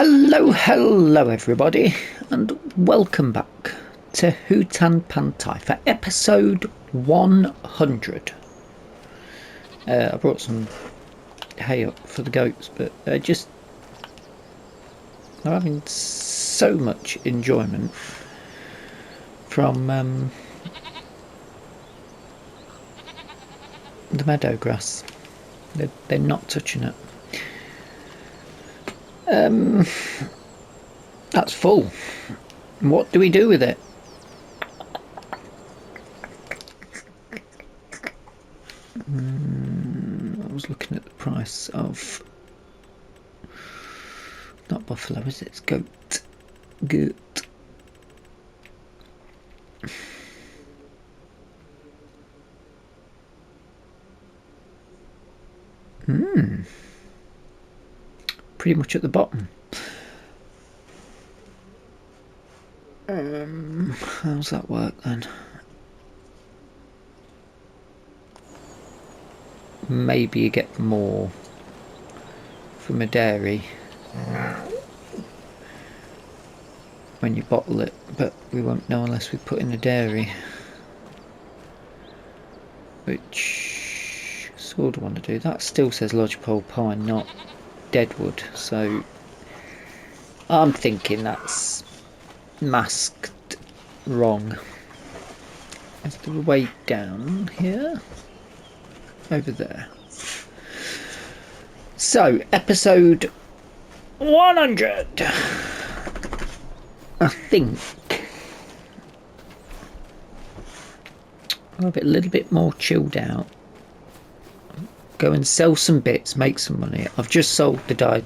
Hello everybody, and welcome back to Hutan Pantai for episode 100. I brought some hay up for the goats, but I'm having so much enjoyment from the meadow grass. They're not touching it. That's full. What do we do with it? I was looking at the price of, not buffalo, is it? It's goat. Goat. Pretty much at the bottom. How's that work then? Maybe you get more from a dairy when you bottle it, but we won't know unless we put in a dairy, which sort of want to do. That still says lodgepole pine, not deadwood, so I'm thinking that's masked wrong. Is there a way down here? Over there. So, episode 100. I think I'll have it a little bit more chilled out. Go and sell some bits, make some money. I've just sold the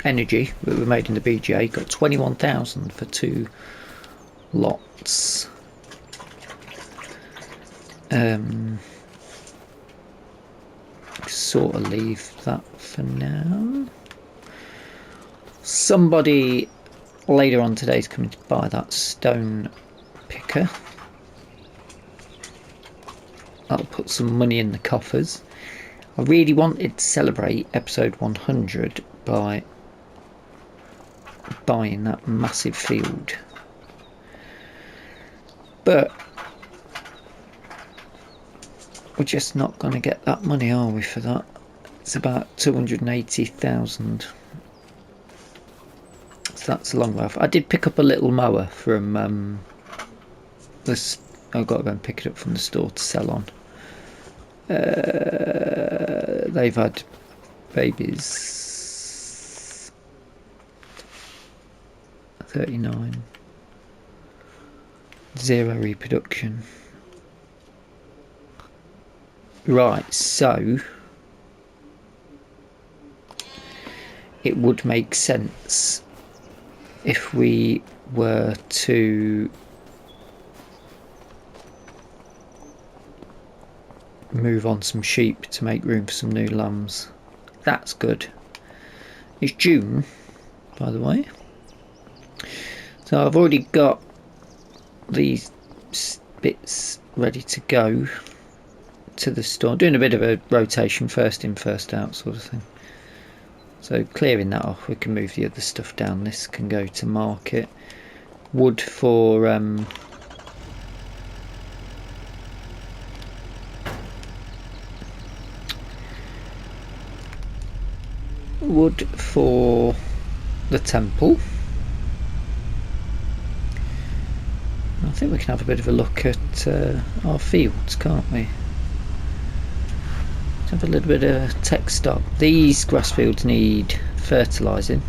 energy that we made in the BGA. Got 21,000 for 2 lots. Sort of leave that for now. Somebody later on today is coming to buy that stone picker. That'll put some money in the coffers. I really wanted to celebrate episode 100 by buying that massive field, but we're just not going to get that money, are we, for that? It's about 280,000, so that's a long way off. I did pick up a little mower from this. I've got to go and pick it up from the store to sell on. They've had babies. 39. 0 reproduction. Right, so it would make sense if we were to move on some sheep to make room for some new lambs. That's good. It's June, by the way. So I've already got these bits ready to go to the store. Doing a bit of a rotation, first in, first out sort of thing. So clearing that off, we can move the other stuff down. This can go to market. Wood for the temple. I think we can have a bit of a look at our fields, can't we? Let's have a little bit of tech stop. These grass fields need fertilising.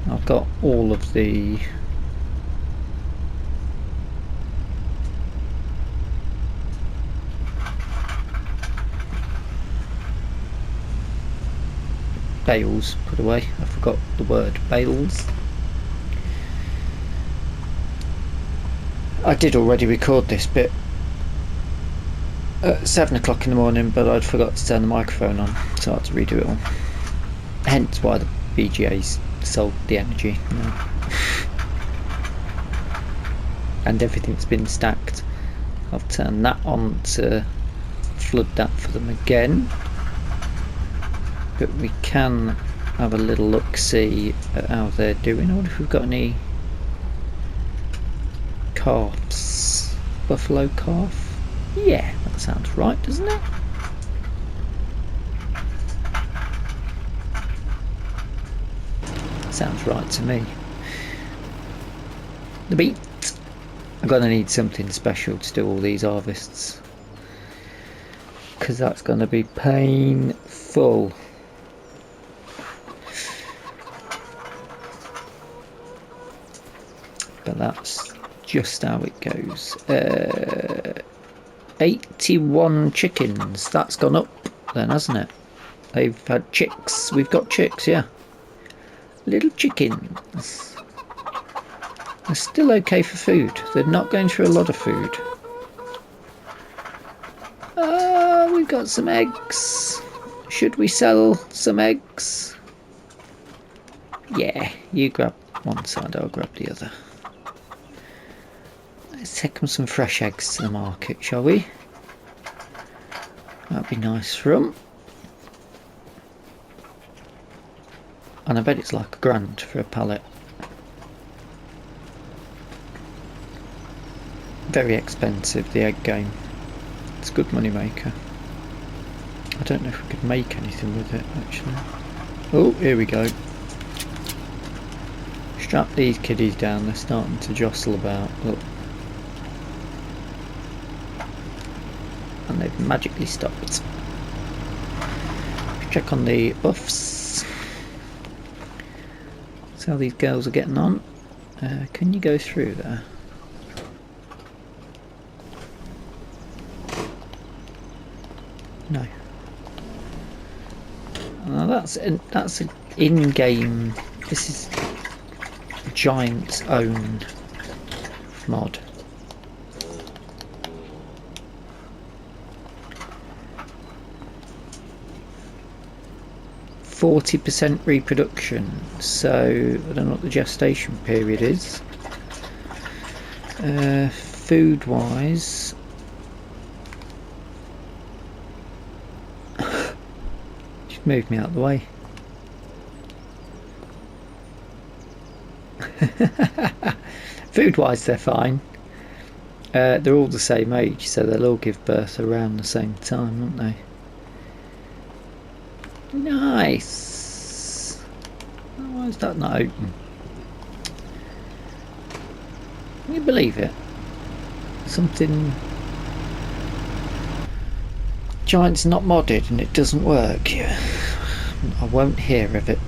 I've got all of the bales put away. I forgot the word bales. I did already record this bit at 7 o'clock in the morning, but I'd forgot to turn the microphone on, so I had to redo it all. Hence why the BGA's sold the energy. And everything's been stacked. I've turned that on to flood that for them again. But we can have a little look, see at how they're doing. I wonder if we've got any calves. Buffalo calf? Yeah, that sounds right, doesn't it? Sounds right to me. The beet. I'm going to need something special to do all these harvests, because that's going to be painful. But that's just how it goes. 81 chickens. That's gone up then, hasn't it? They've had chicks. We've got chicks, yeah. Little chickens. They're still okay for food. They're not going through a lot of food. Oh, we've got some eggs. Should we sell some eggs? Yeah, you grab one side, I'll grab the other. Let's take some fresh eggs to the market, shall we? That'd be nice for them. And I bet it's like £1,000 for a pallet. Very expensive, the egg game. It's a good money maker. I don't know if we could make anything with it, actually. Oh, here we go. Strap these kiddies down, they're starting to jostle about. Look. And they've magically stopped. Check on the buffs. See how these girls are getting on. Can you go through there? No. That's an in-game. This is Giant's own mod. %40 reproduction, so I don't know what the gestation period is. Food wise, just move me out of the way. Food wise they're fine. They're all the same age, so they'll all give birth around the same time, won't they? Nice. Why is that not open? Can you believe it? Something Giant's not modded and it doesn't work. I won't hear of it.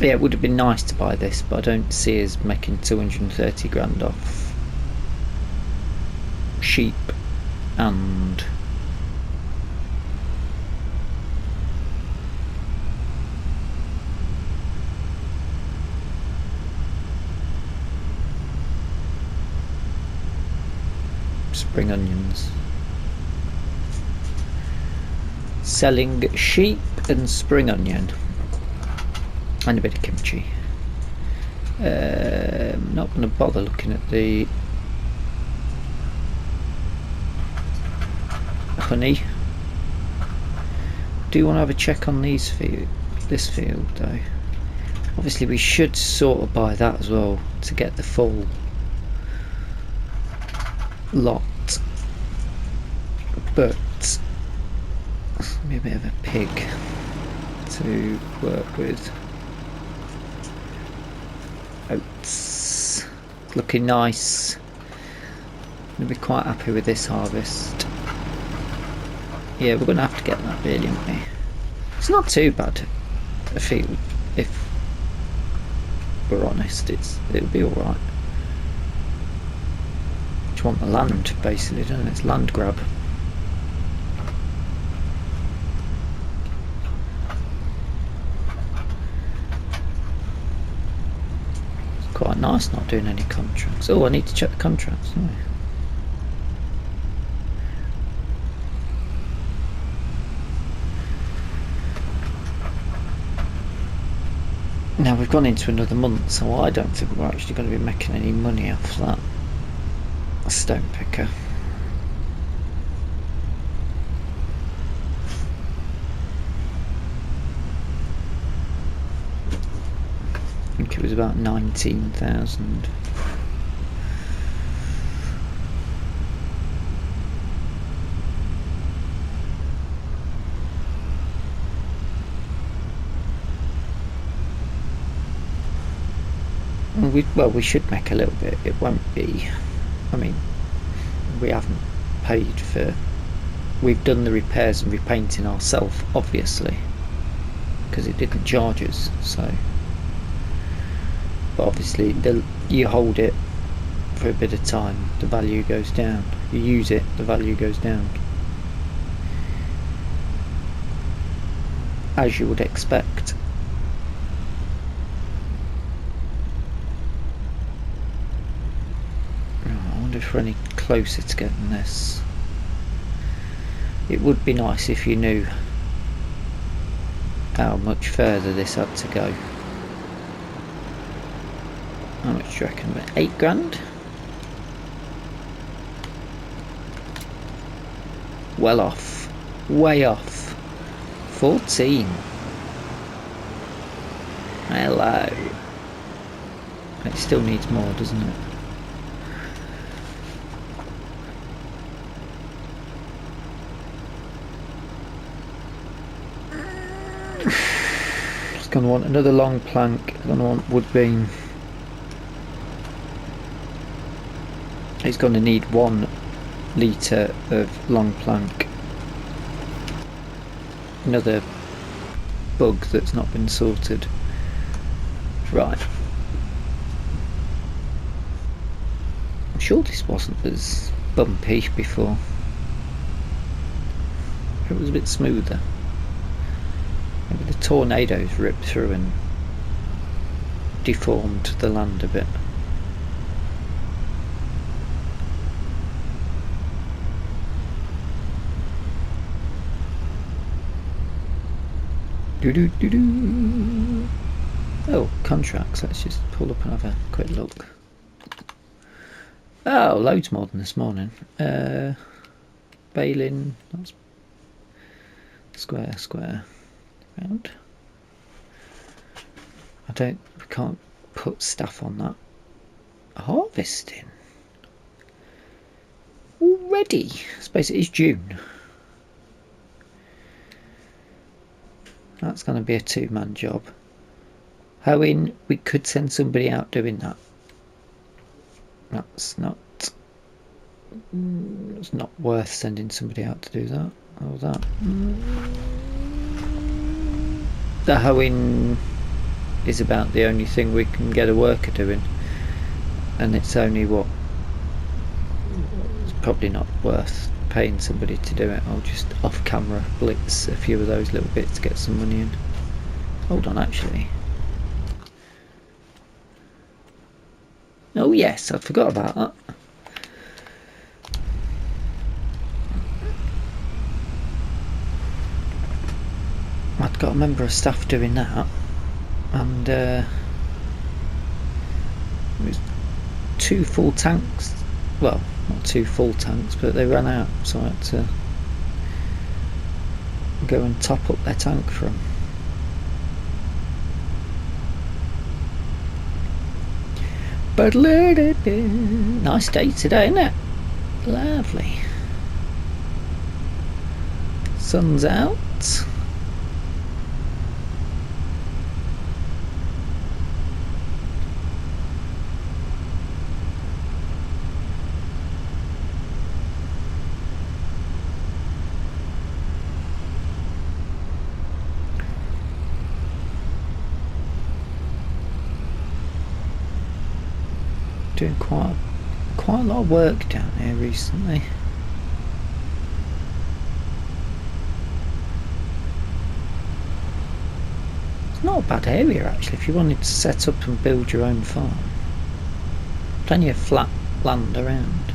Yeah, it would have been nice to buy this, but I don't see us making 230 grand off sheep and spring onions. Selling sheep and spring onion and a bit of kimchi. I'm not going to bother looking at the honey. Do you want to have a check on this field though? Obviously we should sort of buy that as well to get the full lot, but be a bit of a pig to work with. Oats looking nice. I'm going to be quite happy with this harvest. Yeah, we're going to have to get that really, aren't we? It's not too bad a field, if we're honest. It'll be alright. Just want the land basically, don't it? It's land grab. It's quite nice not doing any contracts. Oh, I need to check the contracts, don't I? Now we've gone into another month, so I don't think we're actually going to be making any money off that stone picker. it was about 19,000. We should make a little bit. It won't be, I mean, we haven't paid for, we've done the repairs and repainting ourselves, obviously, because it didn't charge us. So, but obviously you hold it for a bit of time, the value goes down. You use it, the value goes down, as you would expect. If we're any closer to getting this. It would be nice if you knew how much further this had to go. How much do you reckon? About 8 grand? Well off. Way off. 14. Hello. It still needs more, doesn't it? Going to want another long plank. Going to want wood beam. It's going to need 1 litre of long plank. Another bug that's not been sorted. Right. I'm sure this wasn't as bumpy before. It was a bit smoother. Maybe the tornadoes ripped through and deformed the land a bit. Doo-doo-doo-doo. Oh, contracts. Let's just pull up and have a quick look. Oh, loads more than this morning. Baling. That's square. Round. We can't put stuff on that. Harvesting already. I suppose it is June. That's going to be a 2-man job. Hoeing, we could send somebody out doing that. It's not worth sending somebody out to do that. Or that. The hoeing is about the only thing we can get a worker doing, and it's only it's probably not worth paying somebody to do it. I'll just off camera blitz a few of those little bits to get some money in. Hold on, actually. Oh yes, I forgot about that. I'd got a member of staff doing that, and it was 2 full tanks. Well, not 2 full tanks, but they ran out, so I had to go and top up their tank for them. But nice day today, isn't it? Lovely. Sun's out. Doing quite a lot of work down here recently. It's not a bad area actually if you wanted to set up and build your own farm. Plenty of flat land around.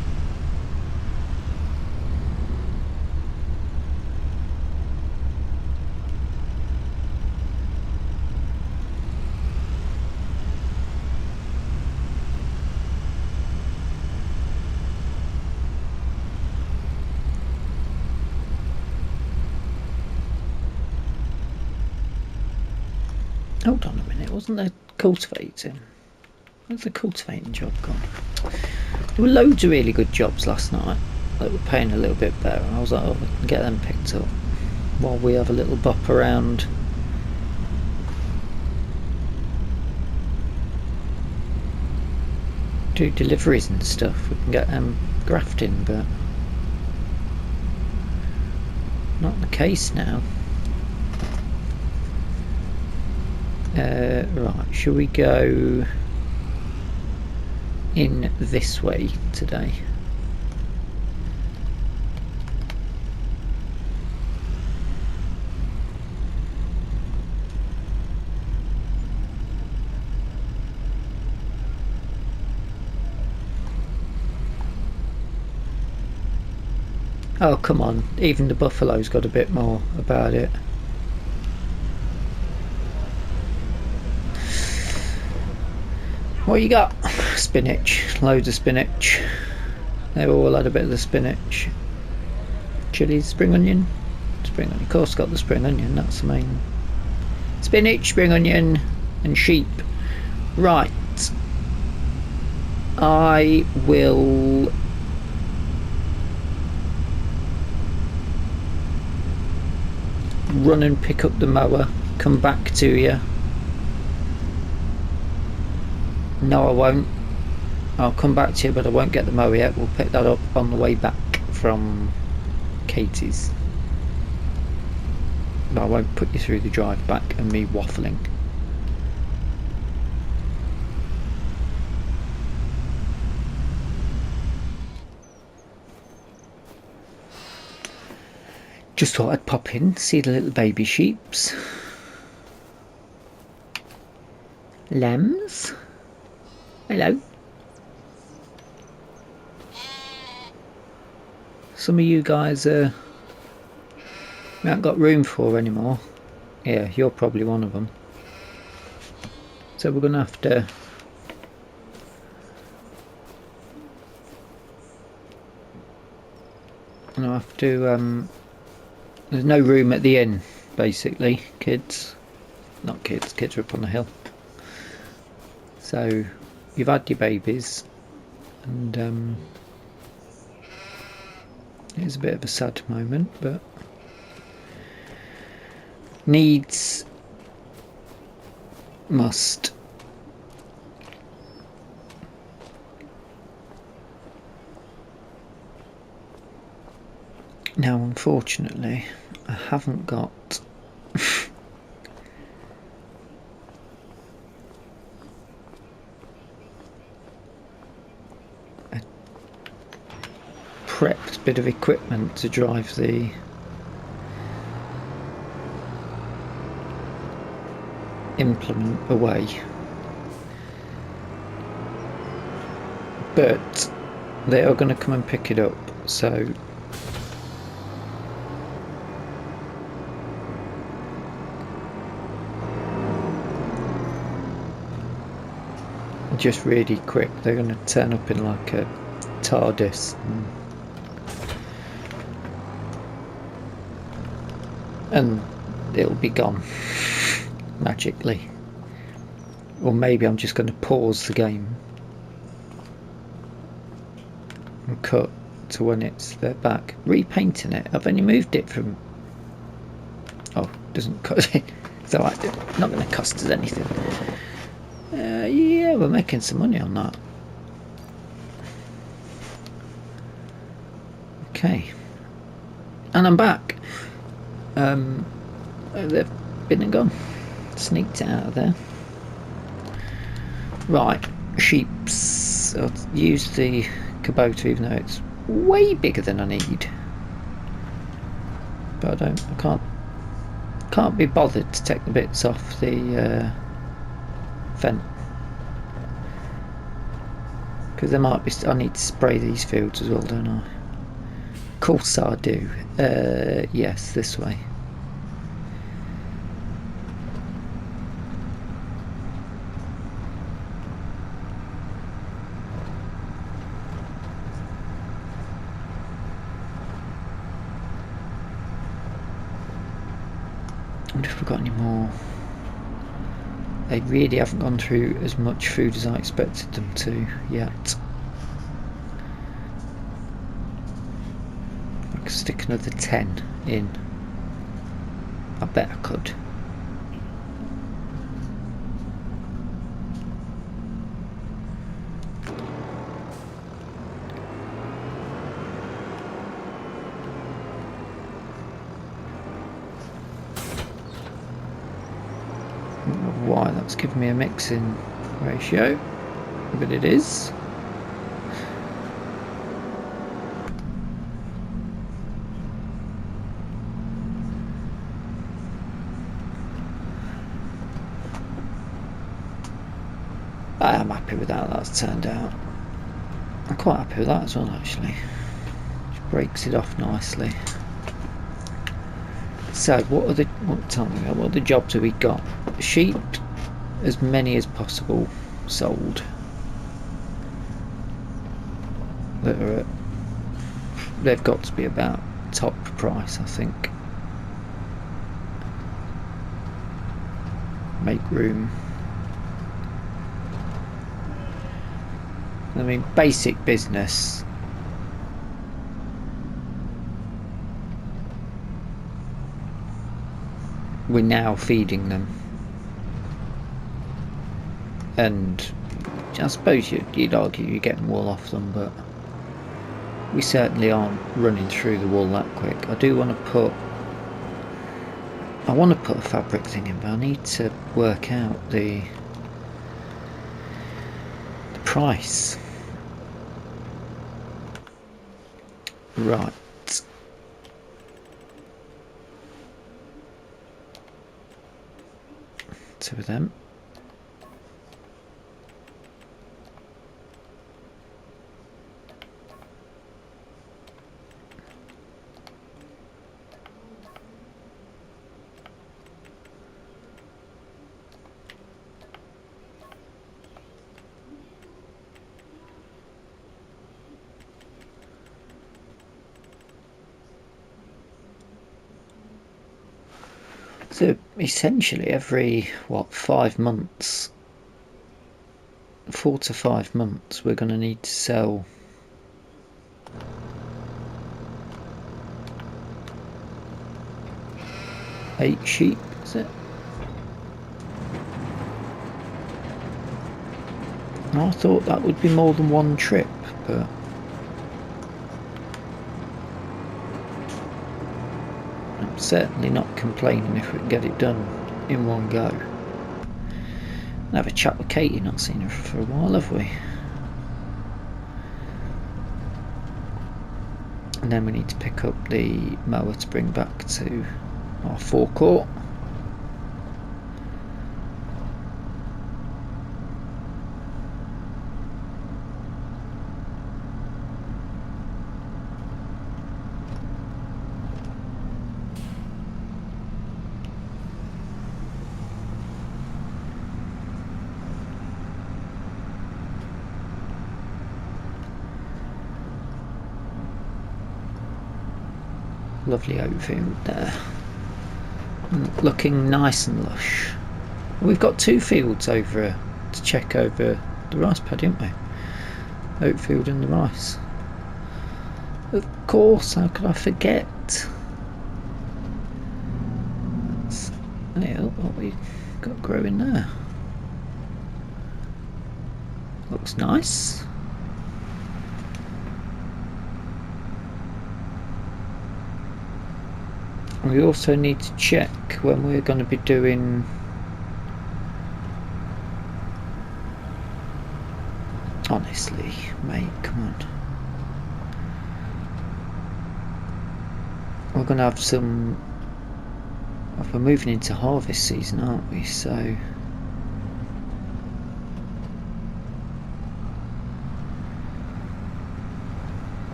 Hold on a minute, wasn't there cultivating? Where's the cultivating job gone? There were loads of really good jobs last night that were paying a little bit better. I was like, oh, we can get them picked up while we have a little bop around. Do deliveries and stuff. We can get them grafting, but not the case now. Right, shall we go in this way today? Oh, come on, even the buffalo's got a bit more about it. What you got? Spinach, loads of spinach. They've all had a bit of the spinach. Chilies, spring onion. Spring onion, of course got the spring onion, that's the main. Spinach, spring onion and sheep. Right. I will run and pick up the mower, come back to you. No, I won't. I'll come back to you, but I won't get the mower yet. We'll pick that up on the way back from Katie's. But I won't put you through the drive back and me waffling. Just thought I'd pop in, see the little baby sheeps. Lambs. Hello. Some of you guys we haven't got room for anymore. Yeah, you're probably one of them. So we're gonna have to there's no room at the inn, basically. Kids are up on the hill. So you've had your babies, and it's a bit of a sad moment, but needs must. Now, unfortunately, I haven't got a prepped bit of equipment to drive the implement away, but they are going to come and pick it up, so just really quick. They're going to turn up in like a TARDIS and it'll be gone magically. Or maybe I'm just going to pause the game and cut to when they're back. Repainting it, I've only moved it from, oh, doesn't cut it. So it's not going to cost us anything. Yeah, we're making some money on that. Okay, and I'm back. They've been and gone. Sneaked it out of there. Right, sheeps. I'll use the Kubota, even though it's way bigger than I need. But I can't be bothered to take the bits off the vent. Because there might be, I need to spray these fields as well, don't I? Of course I do. Yes, this way. I wonder if we've got any more They really haven't gone through as much food as I expected them to yet. I could stick another 10 in. I bet I could. Why that's giving me a mixing ratio, but it is. I'm happy with how that's turned out. I'm quite happy with that as well, actually. Just breaks it off nicely. So tell me what other jobs have we got? Sheep, as many as possible sold. They've got to be about top price, I think. Make room. I mean, basic business. We're now feeding them, and I suppose you'd argue you're getting wool off them, but we certainly aren't running through the wool that quick. I do want to put a fabric thing in, but I need to work out the price. Right. 2 of them. So essentially every 5 months, 4 to 5 months, we're going to need to sell eight sheep, is it? I thought that would be more than one trip, but I'm certainly not complaining if we can get it done in one go. I'll have a chat with Katie, not seen her for a while, have we? And then we need to pick up the mower to bring back to our forecourt. Lovely oat field there, looking nice and lush. We've got 2 fields over to check over the rice paddy, haven't we? Oat field and the rice. Of course, how could I forget? Hey, look what we got growing there. Looks nice. We also need to check when we're going to be doing honestly, mate, come on. We're going to have some, we're moving into harvest season, aren't we? So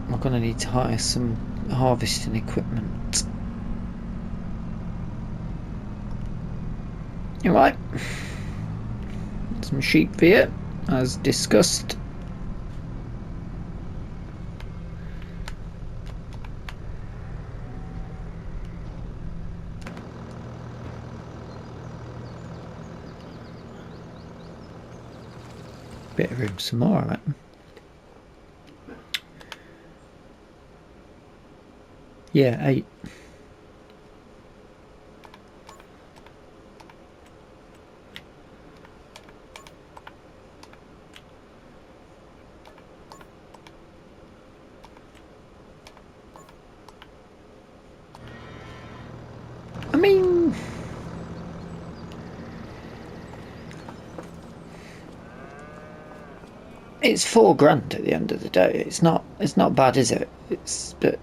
I'm going to need to hire some harvesting equipment. Alright, some sheep here, as discussed. Bit of room some more, I reckon. Yeah, 8. I mean, it's £4 at the end of the day. It's not bad, is it? But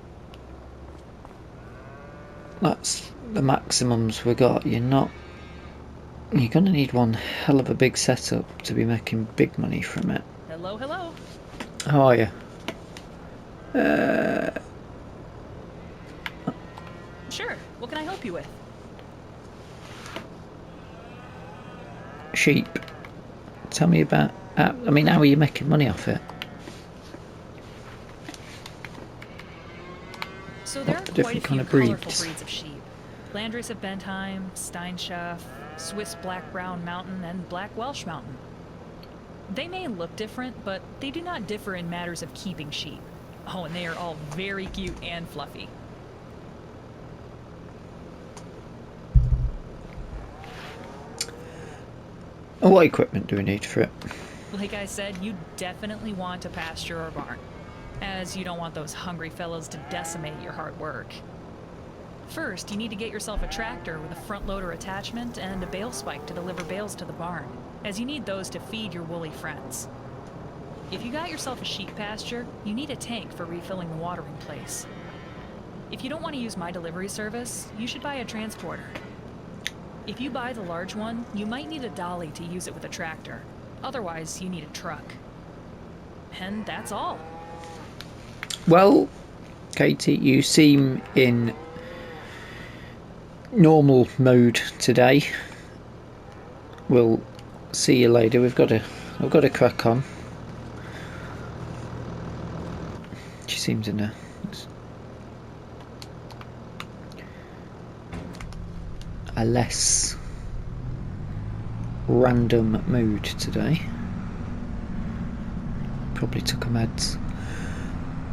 that's the maximums we got. You're gonna need one hell of a big setup to be making big money from it. Hello, hello. How are you? Sure. What can I help you with? Sheep. Tell me about. I mean, how are you making money off it? So there are the quite a different few kind of colorful breeds? breeds of sheep. Landries of Bentheim, Steinschaft, Swiss Black Brown Mountain, and Black Welsh Mountain. They may look different, but they do not differ in matters of keeping sheep. Oh, and they are all very cute and fluffy. And what equipment do we need for it? Like I said, you definitely want a pasture or barn, as you don't want those hungry fellows to decimate your hard work. First, you need to get yourself a tractor with a front loader attachment and a bale spike to deliver bales to the barn, as you need those to feed your woolly friends. If you got yourself a sheep pasture, you need a tank for refilling the watering place. If you don't want to use my delivery service, you should buy a transporter. If you buy the large one, you might need a dolly to use it with a tractor. Otherwise, you need a truck. And that's all. Well, Katie, you seem in normal mode today. We'll see you later. We've got to crack on. She seems in a less random mood today. Probably took her meds.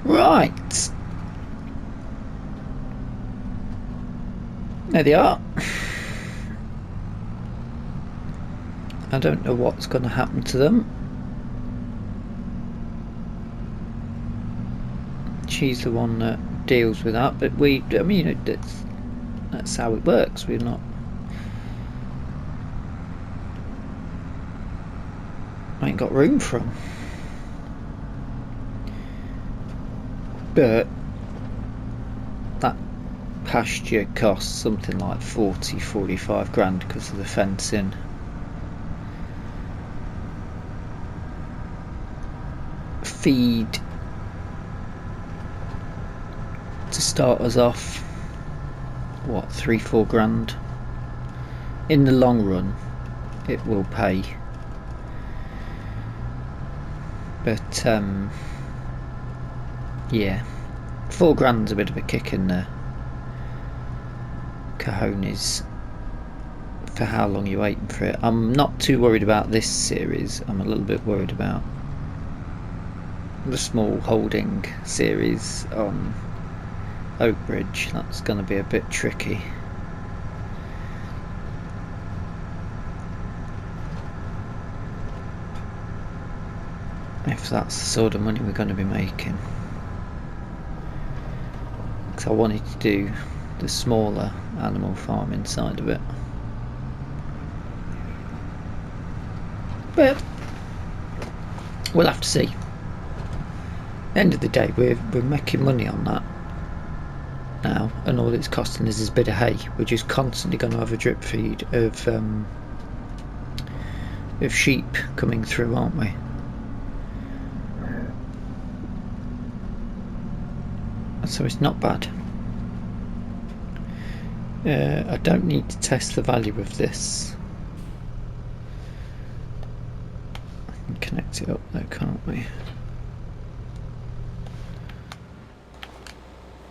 Right. There they are. I don't know what's going to happen to them. She's the one that deals with that, but I mean, that's how it works. We're not. I ain't got room for them. But that pasture costs something like 45 grand because of the fencing. Feed to start us off, what, 3-4 grand. In the long run it will pay, but yeah, 4 grand's a bit of a kick in the cojones for how long you're waiting for it. I'm not too worried about this series. I'm a little bit worried about the small holding series on Oakbridge. That's going to be a bit tricky. If that's the sort of money we're going to be making. Because I wanted to do the smaller animal farming side of it. But we'll have to see. At the end of the day, we're making money on that now, and all it's costing us is a bit of hay. We're just constantly going to have a drip feed of sheep coming through, aren't we? So it's not bad. I don't need to test the value of this. I can connect it up though, can't we?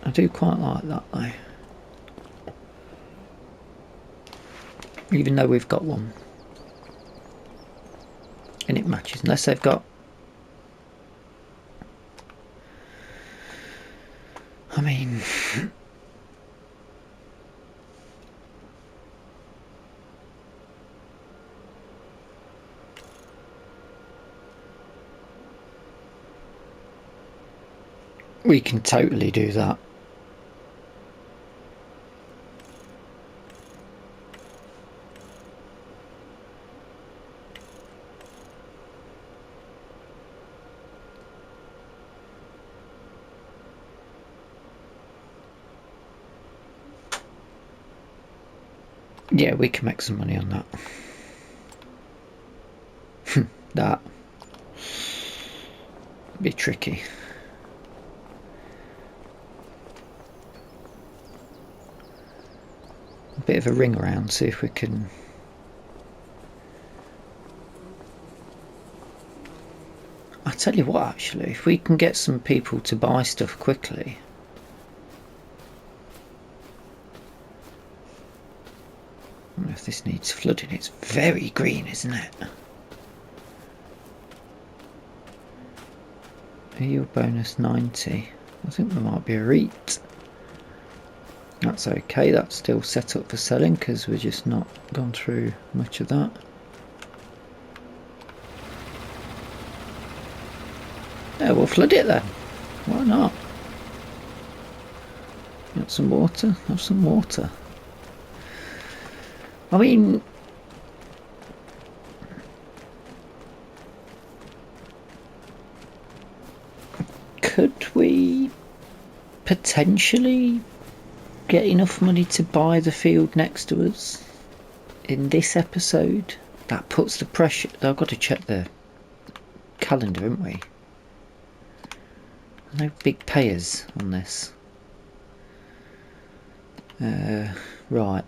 I do quite like that though. Even though we've got one. And it matches, unless they've got... I mean... we can totally do that. Yeah, we can make some money on that. That be tricky. A bit of a ring around, see if we can... I tell you what, actually, if we can get some people to buy stuff quickly... I don't know if this needs flooding. It's very green, isn't it? Yield bonus 90. I think there might be a REIT. That's okay, that's still set up for selling because we're just not gone through much of that. Yeah, we'll flood it then. Why not? Got some water? Have some water. I mean... could we potentially get enough money to buy the field next to us in this episode? That puts the pressure... I've got to check the calendar, haven't we? No big payers on this. Right.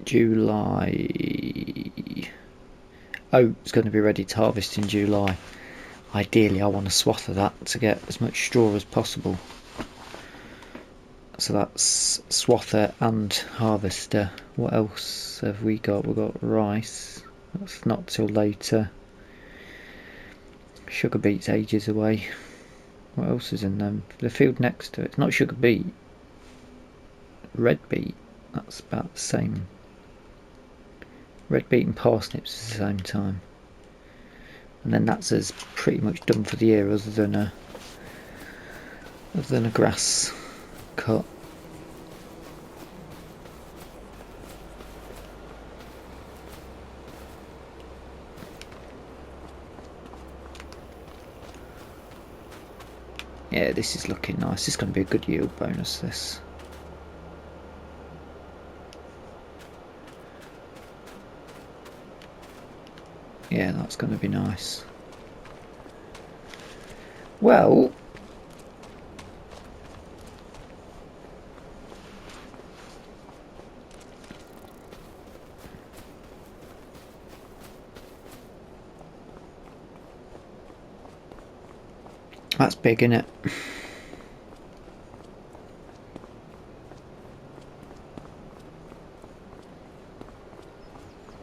July. Oh, it's going to be ready to harvest in July. Ideally, I want a swath of that to get as much straw as possible. So that's swather and harvester. What else have we got? We've got rice. That's not till later. Sugar beet's ages away. What else is in them? The field next to it. It's not sugar beet. Red beet. That's about the same. Red beet and parsnips at the same time. And then that's us pretty much done for the year, other than a grass cut. Yeah, this is looking nice. This is going to be a good yield bonus, this. Yeah, that's going to be nice. Well, that's big, isn't it?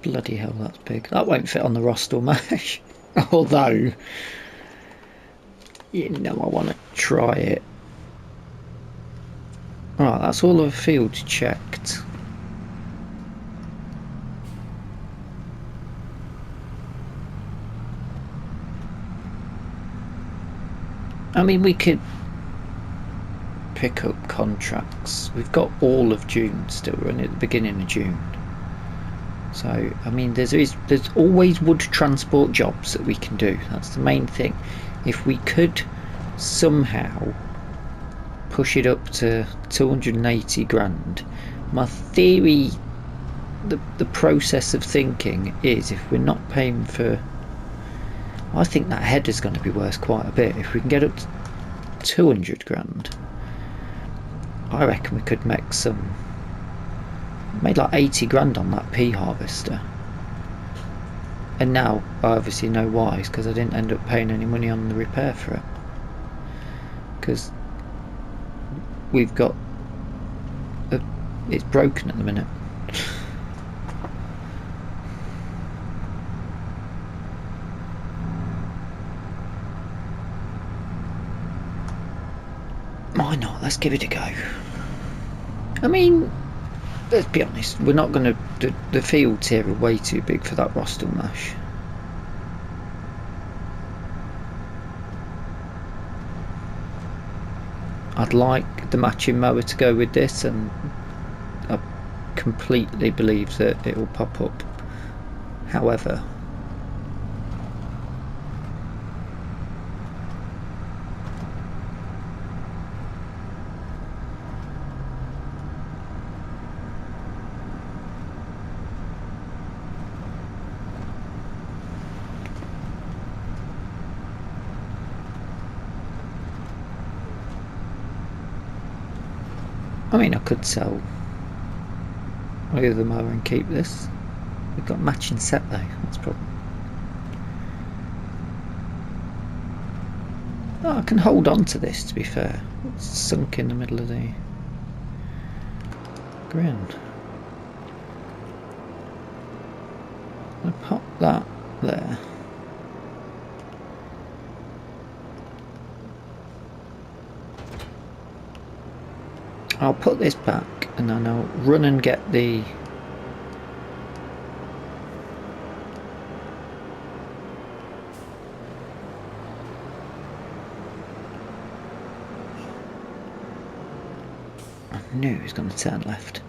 Bloody hell, that's big. That won't fit on the Rostral mash. Although, you know, I want to try it. Right, that's all of the fields checked. I mean, we could pick up contracts. We've got all of June still. We're only at the beginning of June. So, I mean, there's always wood transport jobs that we can do. That's the main thing. If we could somehow push it up to 280 grand, my theory, the process of thinking is, if we're not paying for... I think that header's going to be worth quite a bit. If we can get up to 200 grand, I reckon we could make some... made like 80 grand on that pea harvester. And now I obviously know why, because I didn't end up paying any money on the repair for it, because we've got it's broken at the minute. Why not? Let's give it a go. I mean, let's be honest, we're not going to... The fields here are way too big for that rostel mash. I'd like the matching mower to go with this, and I completely believe that it will pop up. However, I mean, I could sell the mower and keep this. We've got matching set though, that's a problem. Oh, I can hold on to this, to be fair. It's sunk in the middle of the ground. I'll pop that there. I'll put this back and then I'll run and get the I knew he was going to turn left.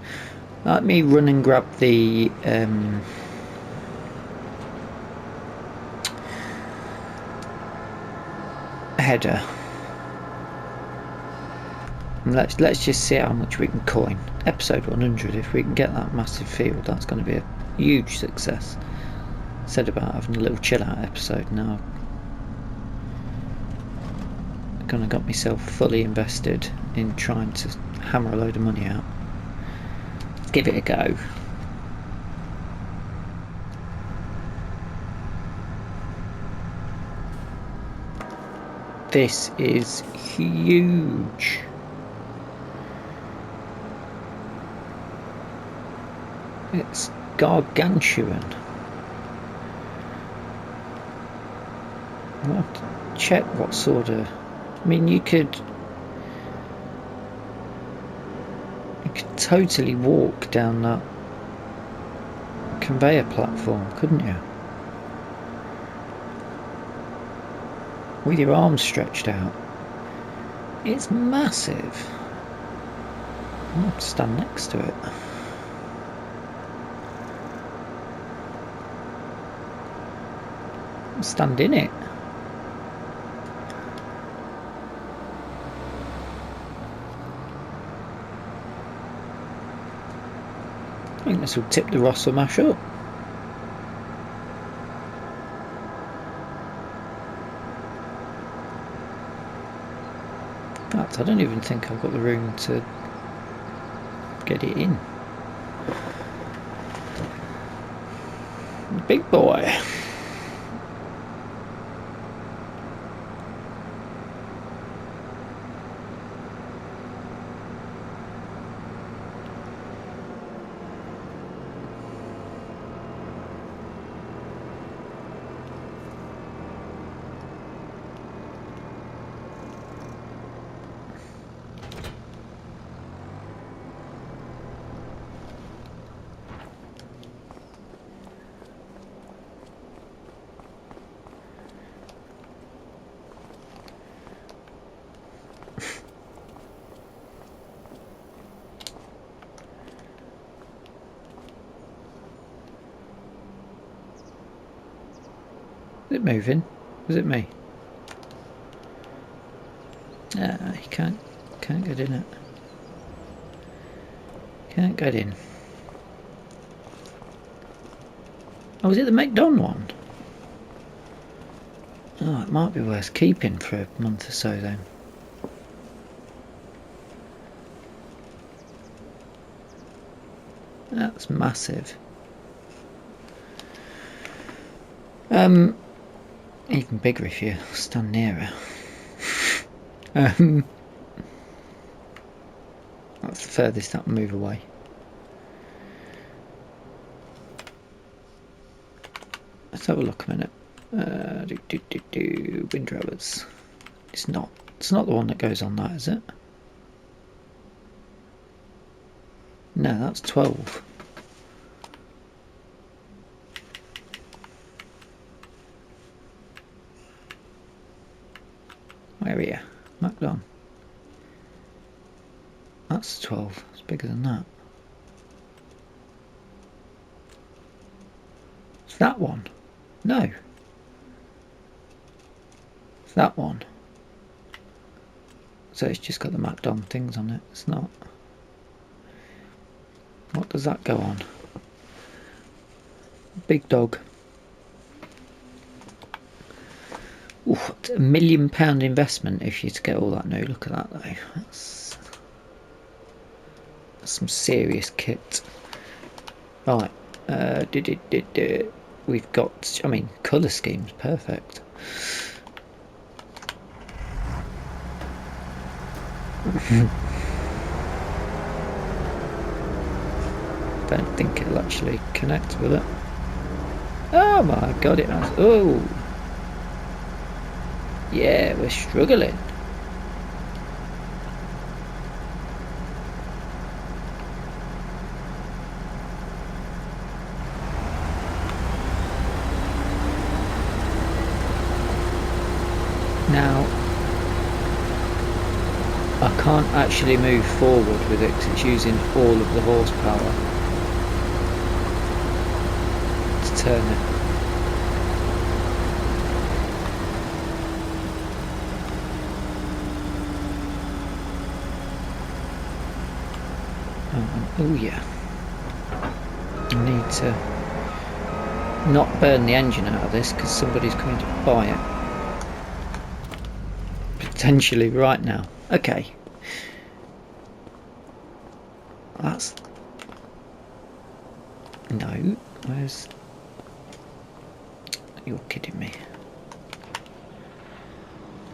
Let me run and grab the header. And let's just see how much we can coin. Episode 100, if we can get that massive field, that's going to be a huge success. Said about having a little chill out episode, now I've kind of got myself fully invested in trying to hammer a load of money out. Let's give it a go. This is huge. It's gargantuan. I'll have to check what sort of... I mean, you could totally walk down that conveyor platform, couldn't you? With your arms stretched out. It's massive. I'm going to stand next to it. Stand in it. I think this will tip the Russell mash up. In fact, I don't even think I've got the room to get it in. Big boy. Is it moving? Is it me? Ah, you can't get in it. Can't get in. Oh, is it the McDonald one? Oh, it might be worth keeping for a month or so then. That's massive. Even bigger if you stand near her. That's the furthest that will move away. Let's have a look a minute. Windrowers. It's not the one that goes on that, is it? No, that's 12. Where are you? Mark on. That's 12. It's bigger than that. It's that one. No. It's that one. So it's just got the MacDon things on it. It's not. What does that go on? Big dog. Ooh, it's £1 million investment if you're to get all that new. Look at that though. That's some serious kit. Right. We've got, I mean, colour scheme's perfect. Don't think it'll actually connect with it. Oh my god, it has. Oh! Yeah, we're struggling. Now, I can't actually move forward with it because it's using all of the horsepower to turn it. Oh yeah. I need to not burn the engine out of this because somebody's coming to buy it. Potentially right now. Okay. That's... No. Where's... You're kidding me.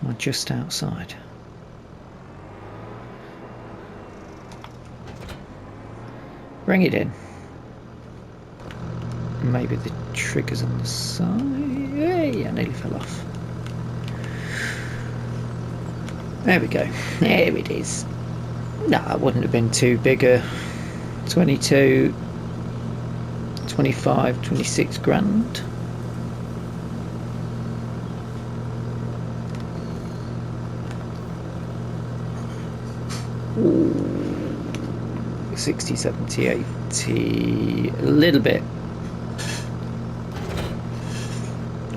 Am I just outside? Bring it in. Maybe the trigger's on the side. Hey, I nearly fell off. There we go. There it is. No, it wouldn't have been too big a 22, 25, 26 grand. Ooh, 60, 70, 80, a little bit.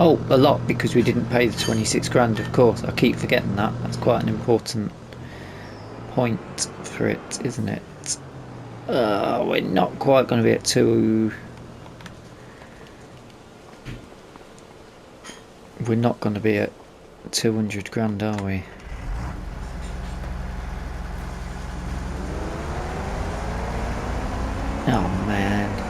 Oh, a lot, because we didn't pay the 26 grand, of course. I keep forgetting that. That's quite an important point for it, isn't it? We're not quite going to be at 2. We're not going to be at 200 grand, are we? Oh, man.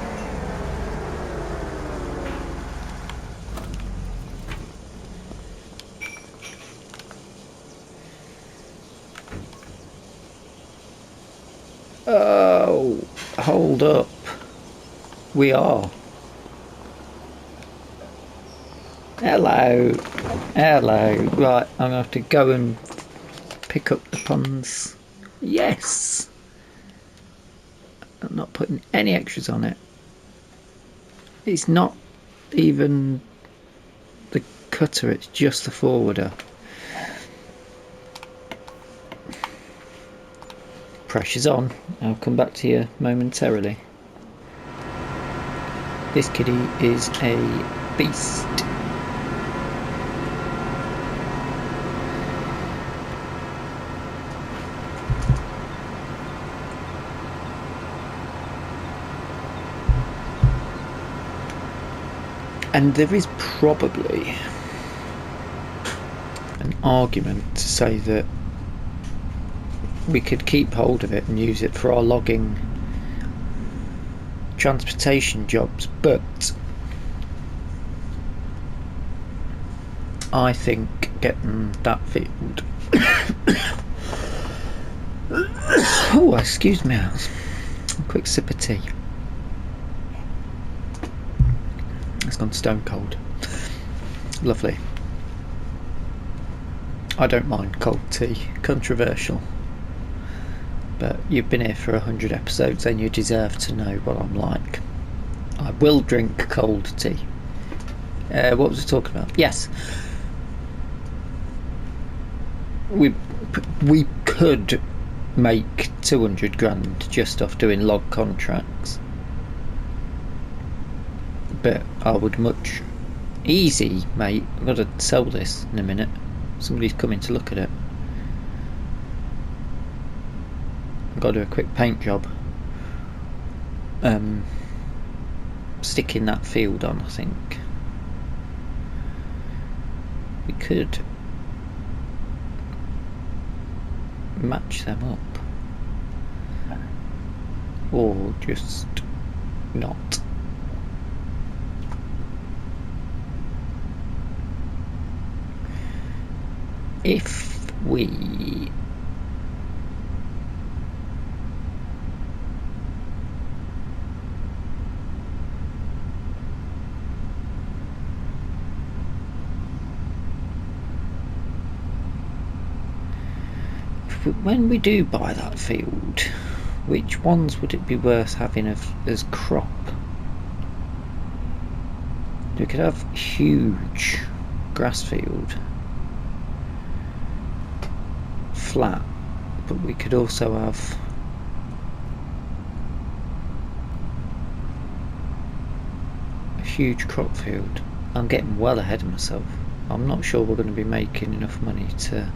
Oh, hold up. We are. Hello. Hello. Right, I'm going to have to go and pick up the puns. Yes. I'm not putting any extras on it. It's not even the cutter, it's just the forwarder. Pressure's on. I'll come back to you momentarily. This kiddie is a beast. And there is probably an argument to say that we could keep hold of it and use it for our logging transportation jobs, but I think getting that field oh, excuse me, a quick sip of tea. It's gone stone cold. Lovely. I don't mind cold tea. Controversial. But you've been here for 100 episodes and you deserve to know what I'm like. I will drink cold tea. What was I talking about? Yes. We could make 200 grand just off doing log contracts. But I would much... Easy, mate. I've got to sell this in a minute. Somebody's coming to look at it. I've got to do a quick paint job. Sticking that field on, I think. We could match them up. Or just not. If we when we do buy that field, which ones would it be worth having as crop? We could have huge grass field, flat, but we could also have a huge crop field. I'm getting well ahead of myself. I'm not sure we're going to be making enough money to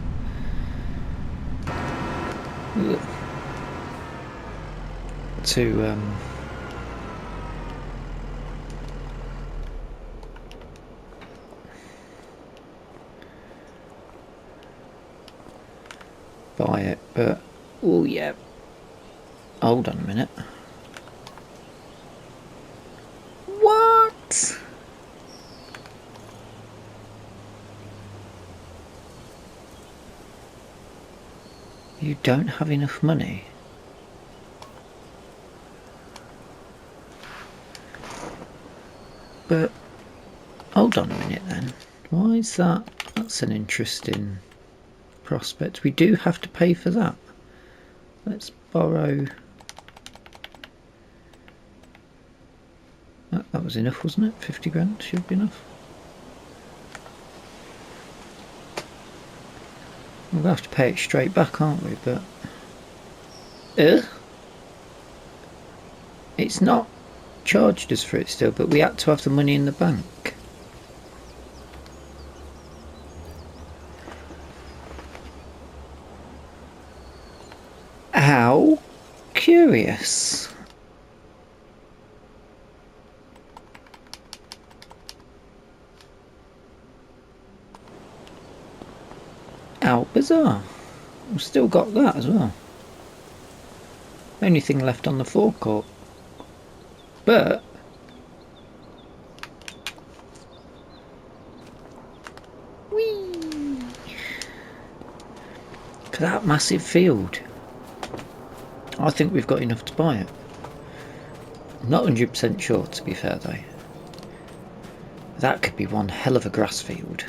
buy it, but oh yeah, hold on a minute. What? You don't have enough money? But hold on a minute then. Why is that? That's an interesting prospect. We do have to pay for that. Let's borrow. That was enough, wasn't it? 50 grand should be enough. We'll have to pay it straight back, aren't we? But it's not charged us for it still, but we had to have the money in the bank. How curious. How bizarre. We've still got that as well. Only thing left on the forecourt. But whee! For that massive field, I think we've got enough to buy it. I'm not 100% sure, to be fair though. That could be one hell of a grass field.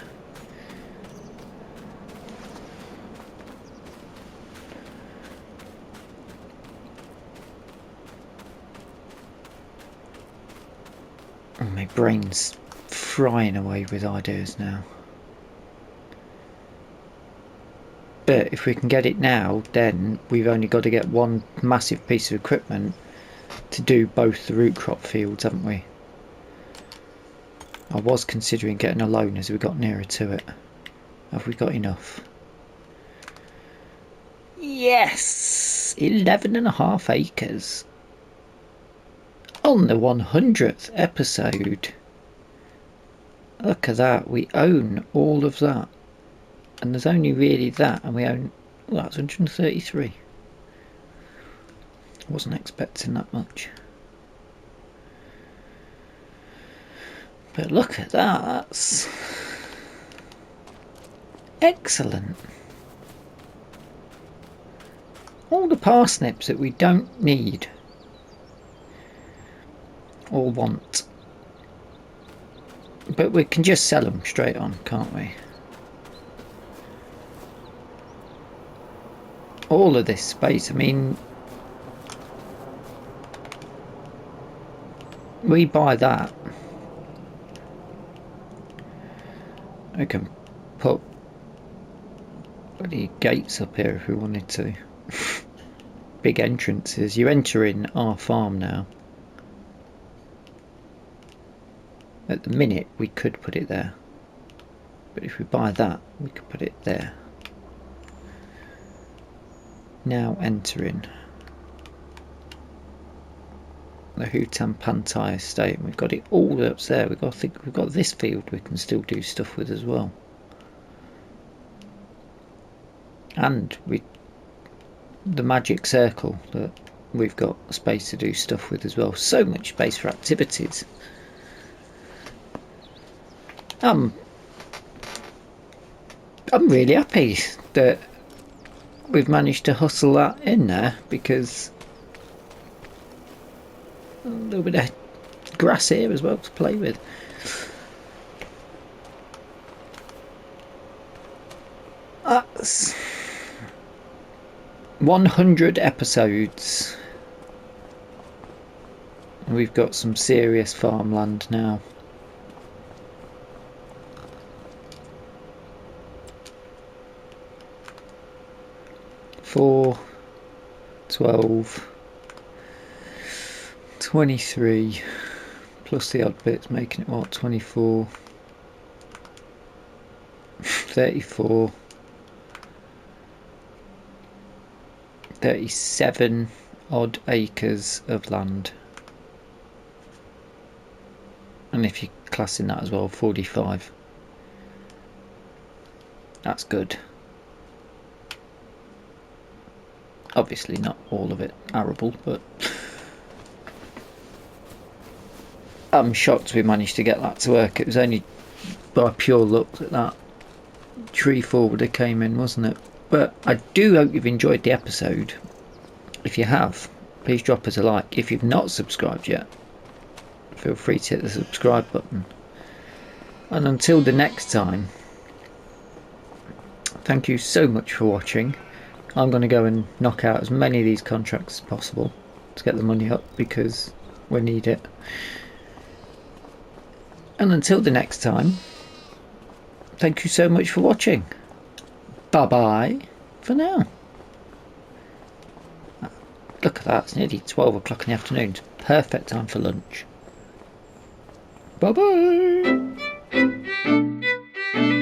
Oh, my brain's frying away with ideas now. But if we can get it now, then we've only got to get one massive piece of equipment to do both the root crop fields, haven't we? I was considering getting a loan as we got nearer to it. Have we got enough? Yes! 11.5 acres. On the 100th episode. Look at that, we own all of that. And there's only really that, and we own... Oh, that's 133. Wasn't expecting that much. But look at that, that's... excellent. All the parsnips that we don't need or want. But we can just sell them straight on, can't we? all of this space. I mean, we buy that, we can put bloody gates up here if we wanted to. Big entrances. You enter in our farm now. At the minute we could put it there, but if we buy that we could put it there. Now entering the Hutan Pantai estate, and we've got it all up there. I think we've got this field we can still do stuff with as well, and the magic circle that we've got space to do stuff with as well. So much space for activities. I'm really happy that we've managed to hustle that in there, because a little bit of grass here as well to play with. That's 100 episodes. We've got some serious farmland now. Four, 12, 23, plus the odd bits, making it what, 24, 34, 37 odd acres of land. And if you're classing that as well, 45. That's good. Obviously not all of it arable, but I'm shocked we managed to get that to work. It was only by pure luck that that tree forwarder came in, wasn't it? But I do hope you've enjoyed the episode. If you have, please drop us a like. If you've not subscribed yet, feel free to hit the subscribe button. And until the next time, thank you so much for watching. I'm going to go and knock out as many of these contracts as possible to get the money up, because we need it. And until the next time, thank you so much for watching. Bye bye for now. Look at that, it's nearly 12 o'clock in the afternoon. It's perfect time for lunch. Bye bye.